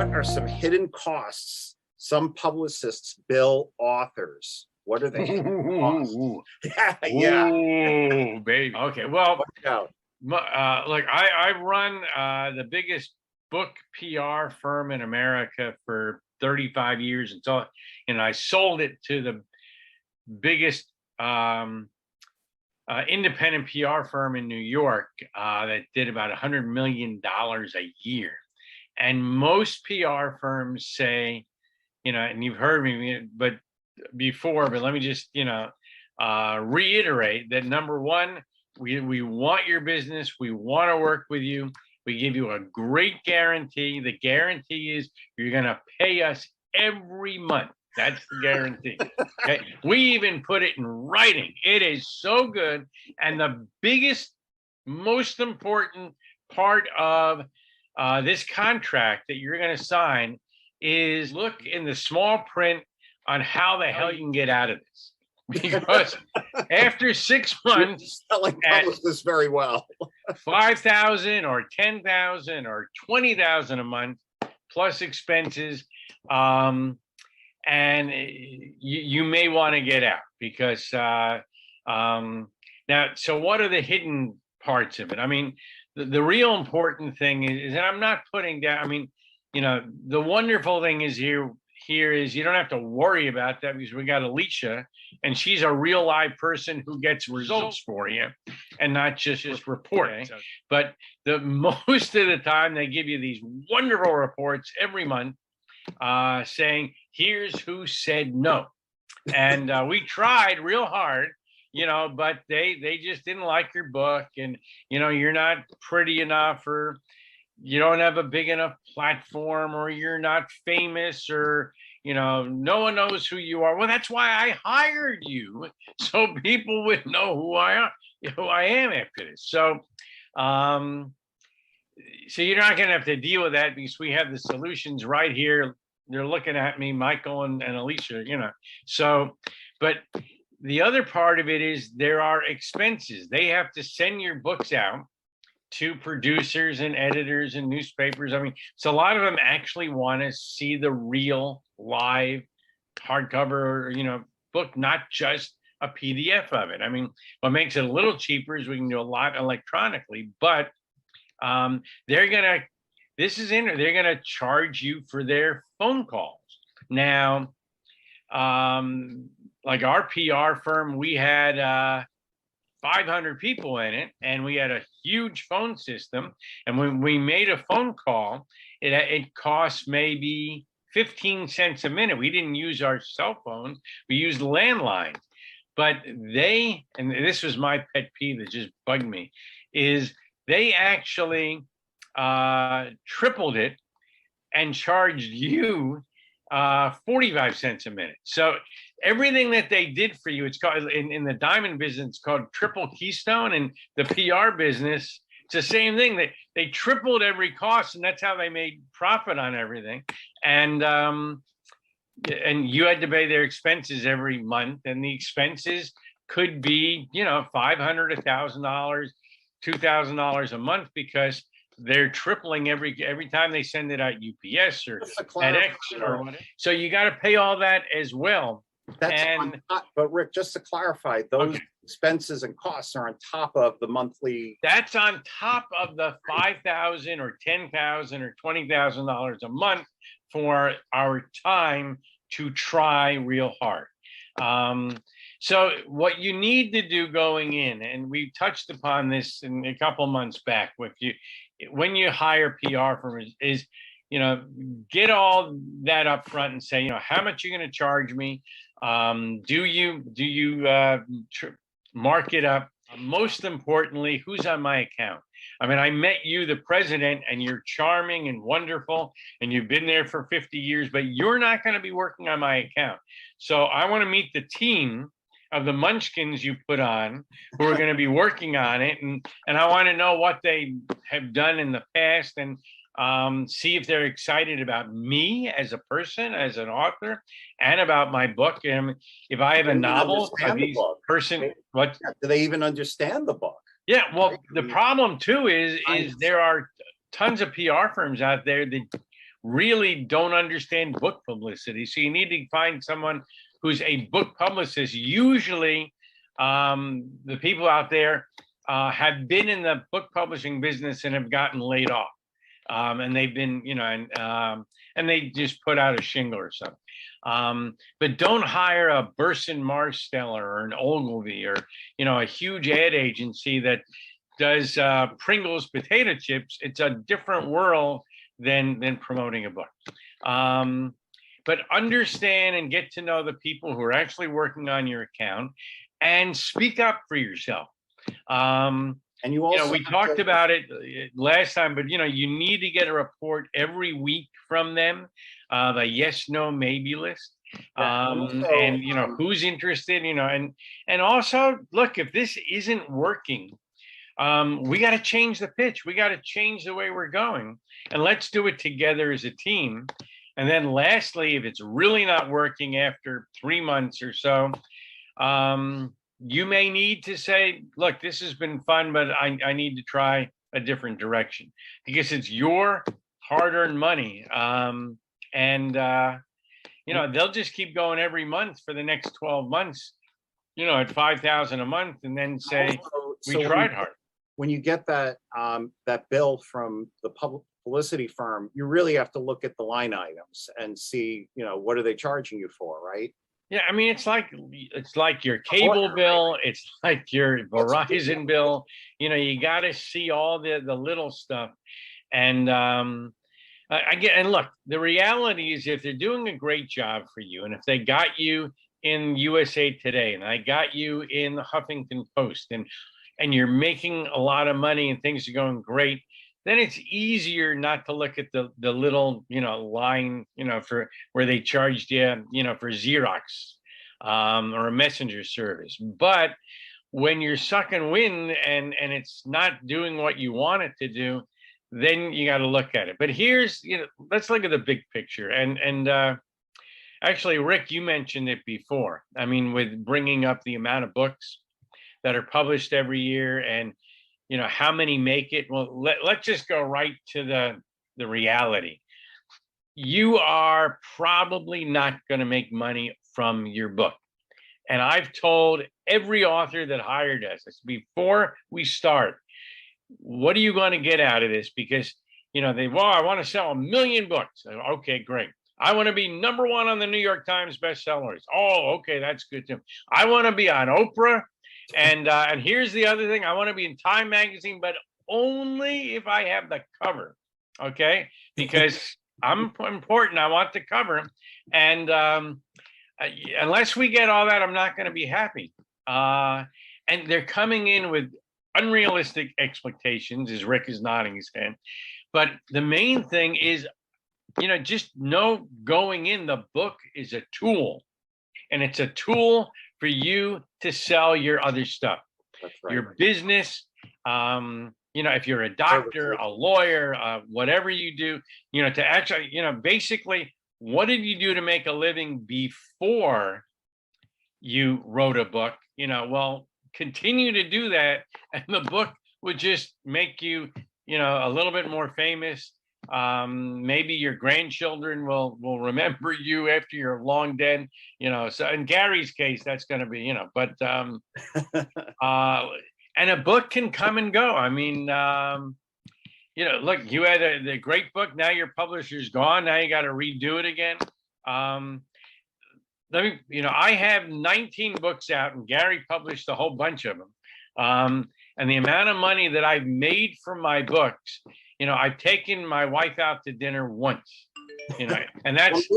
What are some hidden costs some publicists bill authors? What are the hidden costs? Yeah. Ooh, baby. Okay, well, Watch out. look, I run the biggest book PR firm in America for 35 years. And so, I sold it to the biggest independent PR firm in New York that did about $100 million a year. And most PR firms say, and you've heard me but let me just, reiterate that number one, we want your business. We want to work with you. We give you a great guarantee. The guarantee is you're going to pay us every month. That's the guarantee. Okay. We even put it in writing. It is so good. And the biggest, most important part of this contract that you're going to sign is look in the small print on how the hell you can get out of this. Because after 6 months, Selling publicists very well. 5,000 or 10,000 or 20,000 a month plus expenses, and you may want to get out because now. So what are the hidden parts of it? I mean, the real important thing is, and I'm not putting down. I mean, the wonderful thing is here is you don't have to worry about that because we got Alicia, and she's a real live person who gets results for you and not just reporting. Okay. But the most of the time they give you these wonderful reports every month saying, here's who said no. And we tried real hard, but they just didn't like your book, and, you're not pretty enough, or you don't have a big enough platform, or you're not famous, or, no one knows who you are. Well, that's why I hired you, so people would know who I am after this. So, so you're not going to have to deal with that because we have the solutions right here. They're looking at me, Michael and Alicia, So, but the other part of it is there are expenses. They have to send your books out to producers and editors and newspapers. I mean, so a lot of them actually want to see the real live hardcover, book, not just a PDF of it. I mean, what makes it a little cheaper is we can do a lot electronically, but they're going to charge you for their phone calls. Now, like our PR firm, we had 500 people in it, and we had a huge phone system. And when we made a phone call, it cost maybe 15 cents a minute. We didn't use our cell phones, we used landlines. But and this was my pet peeve that just bugged me, is they actually tripled it and charged you 45 cents a minute. So everything that they did for you, it's called in the diamond business, it's called triple keystone. And the PR business, it's the same thing. They tripled every cost, and that's how they made profit on everything. And you had to pay their expenses every month, and the expenses could be, $500, $1,000, $2,000 a month, because they're tripling every time they send it out UPS or FedEx or whatever. So you got to pay all that as well. But Rick, just to clarify, those expenses and costs are on top of the monthly. That's on top of the $5,000 or $10,000 or $20,000 a month for our time to try real hard. So what you need to do going in, and we touched upon this in a couple months back with you, when you hire PR firms, is get all that up front and say, how much you're going to charge me. Do you mark it up? Most importantly, who's on my account? I mean, I met you, the president, and you're charming and wonderful, and you've been there for 50 years, but you're not going to be working on my account. So I want to meet the team of the munchkins you put on who are going to be working on it. And I want to know what they have done in the past, and see if they're excited about me as a person, as an author, and about my book. And if I have a novel, what? Do they even understand the book? Yeah, well, the problem too is there are tons of PR firms out there that really don't understand book publicity. So you need to find someone who's a book publicist. Usually, the people out there have been in the book publishing business and have gotten laid off. And they've been, and they just put out a shingle or something. But don't hire a Burson Marsteller or an Ogilvy or, a huge ad agency that does Pringles potato chips. It's a different world than promoting a book. But understand and get to know the people who are actually working on your account and speak up for yourself. And you also, we talked about it last time, but you need to get a report every week from them, the yes, no, maybe list, and who's interested, and also look, if this isn't working, we got to change the pitch. We got to change the way we're going, and let's do it together as a team. And then lastly, if it's really not working after 3 months or so, you may need to say, look, this has been fun, but I need to try a different direction, because it's your hard-earned money. They'll just keep going every month for the next 12 months, at $5,000 a month, and then say, we tried hard. When you get that bill from the publicity firm, you really have to look at the line items and see, what are they charging you for, right? Yeah, I mean, it's like your cable bill, it's like your Verizon bill. You got to see all the little stuff. And and look, the reality is, if they're doing a great job for you, and if they got you in USA Today, and I got you in the Huffington Post, and you're making a lot of money and things are going great, then it's easier not to look at the little, line, for where they charged you, for Xerox or a messenger service. But when you're sucking wind and it's not doing what you want it to do, then you got to look at it. But here's, let's look at the big picture. And actually, Rick, you mentioned it before. I mean, with bringing up the amount of books that are published every year, and how many make it. Well, let's just go right to the reality. You are probably not going to make money from your book. And I've told every author that hired us before we start, what are you going to get out of this? Because, I want to sell 1 million books. Okay, great. I want to be number 1 on the New York Times bestsellers. Oh, okay, that's good too. I want to be on Oprah. And here's the other thing. I want to be in Time magazine, but only if I have the cover. Okay, because I'm important. I want the cover. And unless we get all that, I'm not going to be happy. And they're coming in with unrealistic expectations, as Rick is nodding his head. But the main thing is, just know going in, the book is a tool. And it's a tool for you to sell your other stuff. That's right. Your business, if you're a doctor, a lawyer, whatever you do, to actually, basically, what did you do to make a living before you wrote a book? Well, continue to do that, and the book would just make you, a little bit more famous. Maybe your grandchildren will remember you after you're long dead, so in Gary's case, that's going to be, but and a book can come and go. I mean, look, you had the great book, now your publisher's gone, now you got to redo it again. I have 19 books out, and Gary published a whole bunch of them. And the amount of money that I've made from my books, I've taken my wife out to dinner once, and that's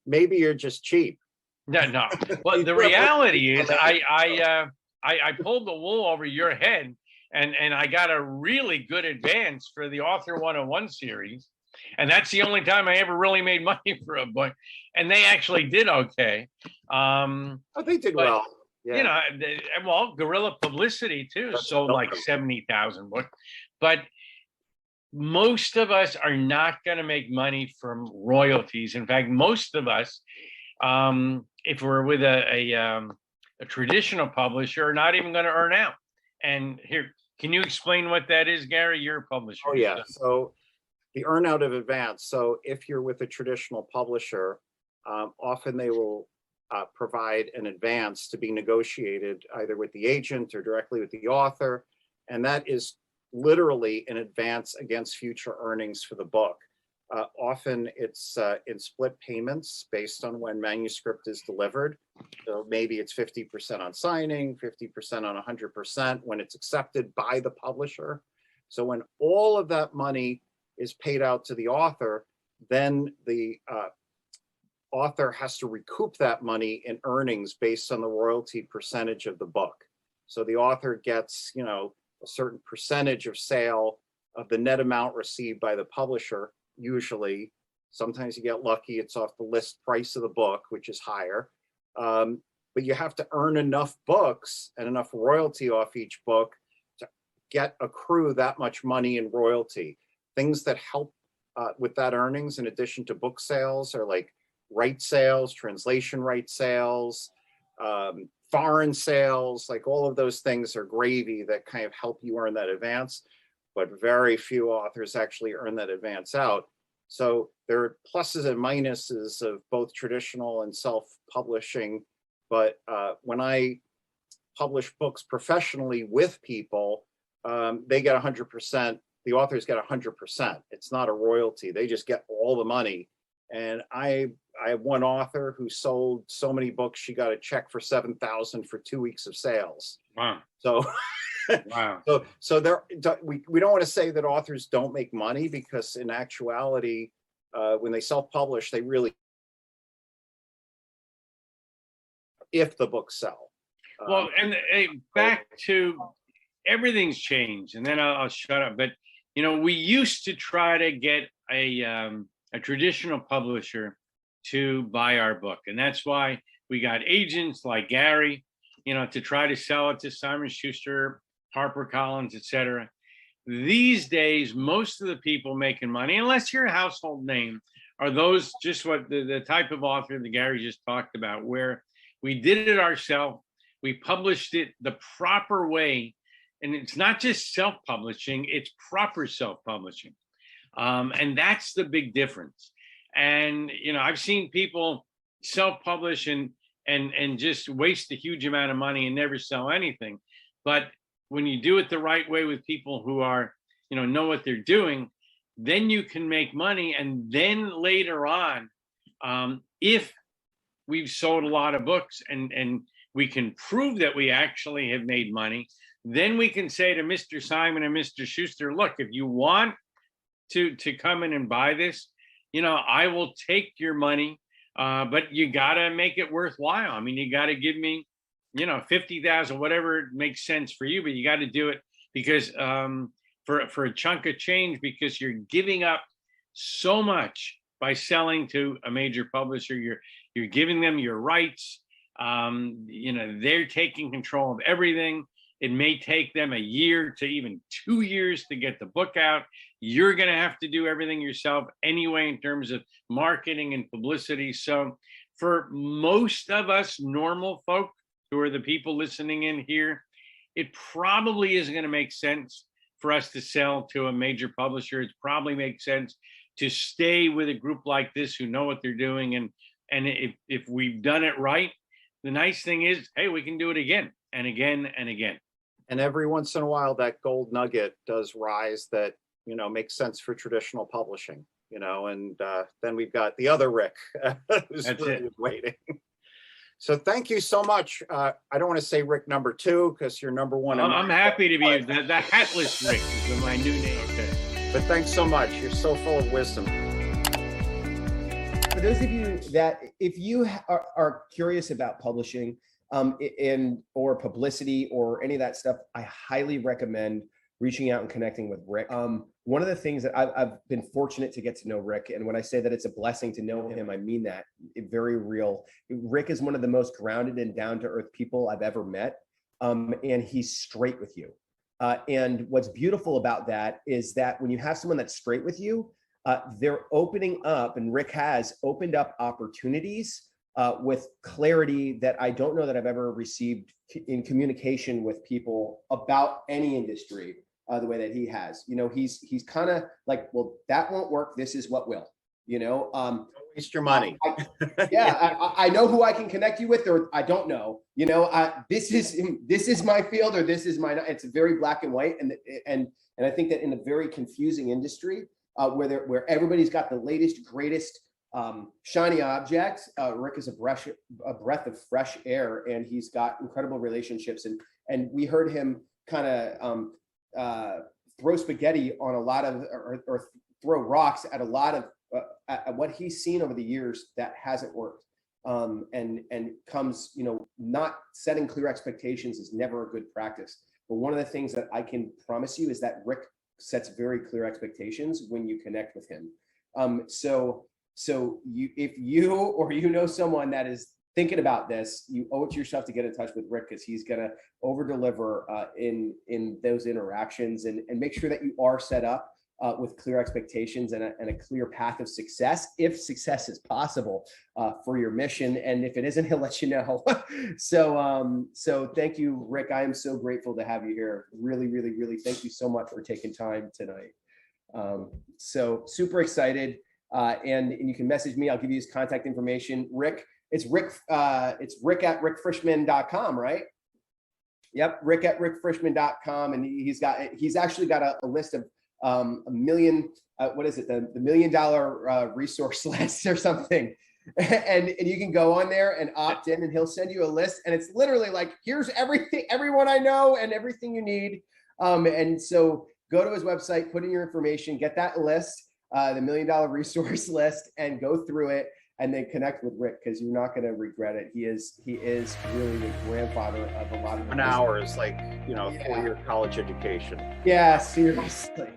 maybe you're just cheap. No. Well, the reality is, I pulled the wool over your head, and I got a really good advance for the Author 101 series, and that's the only time I ever really made money for a book, and they actually did okay. They did well. Yeah. Guerrilla Publicity too sold like 70,000 books, but most of us are not going to make money from royalties. In fact, most of us, if we're with a traditional publisher, are not even going to earn out. And here, can you explain what that is, Gary? You're a publisher. Oh yeah. So the earn out of advance. So if you're with a traditional publisher, often they will provide an advance to be negotiated either with the agent or directly with the author. And that is literally an advance against future earnings for the book. Often it's in split payments based on when manuscript is delivered. So maybe it's 50% on signing, 50% on 100% when it's accepted by the publisher. So when all of that money is paid out to the author, then the author has to recoup that money in earnings based on the royalty percentage of the book. So the author gets, a certain percentage of sale of the net amount received by the publisher. Usually, sometimes you get lucky, it's off the list price of the book, which is higher. But you have to earn enough books and enough royalty off each book to accrue that much money in royalty. Things that help with that earnings, in addition to book sales, are like right sales, translation right sales, foreign sales, like all of those things are gravy that kind of help you earn that advance. But very few authors actually earn that advance out. So there are pluses and minuses of both traditional and self-publishing. But when I publish books professionally with people, they get 100%. The authors get 100%. It's not a royalty. They just get all the money. And I have one author who sold so many books, she got a check for $7,000 for 2 weeks of sales. Wow. So, wow. So there, we don't want to say that authors don't make money, because in actuality, when they self-publish, they really, if the books sell. Well, and back to everything's changed, and then I'll shut up. But we used to try to get a traditional publisher to buy our book, and that's why we got agents like Gary, to try to sell it to Simon Schuster, HarperCollins, etc. These days, most of the people making money, unless you're a household name, are those just what the type of author that Gary just talked about, where we did it ourselves, we published it the proper way, and it's not just self-publishing, it's proper self-publishing. And that's the big difference. And I've seen people self-publish and just waste a huge amount of money and never sell anything. But when you do it the right way with people who are, know what they're doing, then you can make money. And then later on, if we've sold a lot of books and we can prove that we actually have made money, then we can say to Mr. Simon and Mr. Schuster, look, if you want to come in and buy this, I will take your money, but you got to make it worthwhile. I mean, you got to give me, 50,000, whatever makes sense for you, but you got to do it because for a chunk of change, because you're giving up so much by selling to a major publisher. You're giving them your rights. They're taking control of everything. It may take them a year to even 2 years to get the book out. You're going to have to do everything yourself anyway in terms of marketing and publicity. So for most of us normal folk who are the people listening in here, it probably isn't going to make sense for us to sell to a major publisher. It probably makes sense to stay with a group like this who know what they're doing. And if we've done it right, the nice thing is, hey, we can do it again and again and again. And every once in a while, that gold nugget does rise that, makes sense for traditional publishing, and then we've got the other Rick who's really waiting. So thank you so much. I don't want to say Rick number 2 because you're number 1. I'm happy to be the hatless Rick is my new name. Okay. But thanks so much. You're so full of wisdom. For those of you that, if you are curious about publishing or publicity or any of that stuff, I highly recommend reaching out and connecting with Rick. One of the things that I've been fortunate to get to know Rick, and when I say that it's a blessing to know him, I mean that very real. Rick is one of the most grounded and down-to-earth people I've ever met, and he's straight with you. And what's beautiful about that is that when you have someone that's straight with you, they're opening up, and Rick has opened up opportunities with clarity that I don't know that I've ever received in communication with people about any industry. the way that he has. He's kind of like, well, that won't work. This is what will. Don't waste your money. I know who I can connect you with, or I don't know. This is my field, or this is my. It's very black and white, and I think that in a very confusing industry, where everybody's got the latest, greatest, shiny object, Rick is a breath of fresh air, and he's got incredible relationships, and we heard him kind of throw spaghetti on a lot of, or throw rocks at a lot of. At what he's seen over the years that hasn't worked, and comes, not setting clear expectations is never a good practice. But one of the things that I can promise you is that Rick sets very clear expectations when you connect with him. So if you or someone that is thinking about this, you owe it to yourself to get in touch with Rick, because he's gonna over deliver in those interactions, and make sure that you are set up with clear expectations and a clear path of success, if success is possible for your mission. And if it isn't, he'll let you know. So thank you, Rick. I am so grateful to have you here. Really, really, really thank you so much for taking time tonight. So super excited. And you can message me. I'll give you his contact information. Rick, it's Rick at rickfrishman.com, right? Yep, Rick at rickfrishman.com. And he's actually got a list of a million, what is it? The $1 million resource list or something. And you can go on there and opt in, and he'll send you a list. And it's literally like, here's everyone I know and everything you need. And so go to his website, put in your information, get that list, the $1 million resource list, and go through it, and then connect with Rick, because you're not going to regret it. He is really the grandfather of a lot of 1 hour is like, 4-year college education. Yeah, seriously.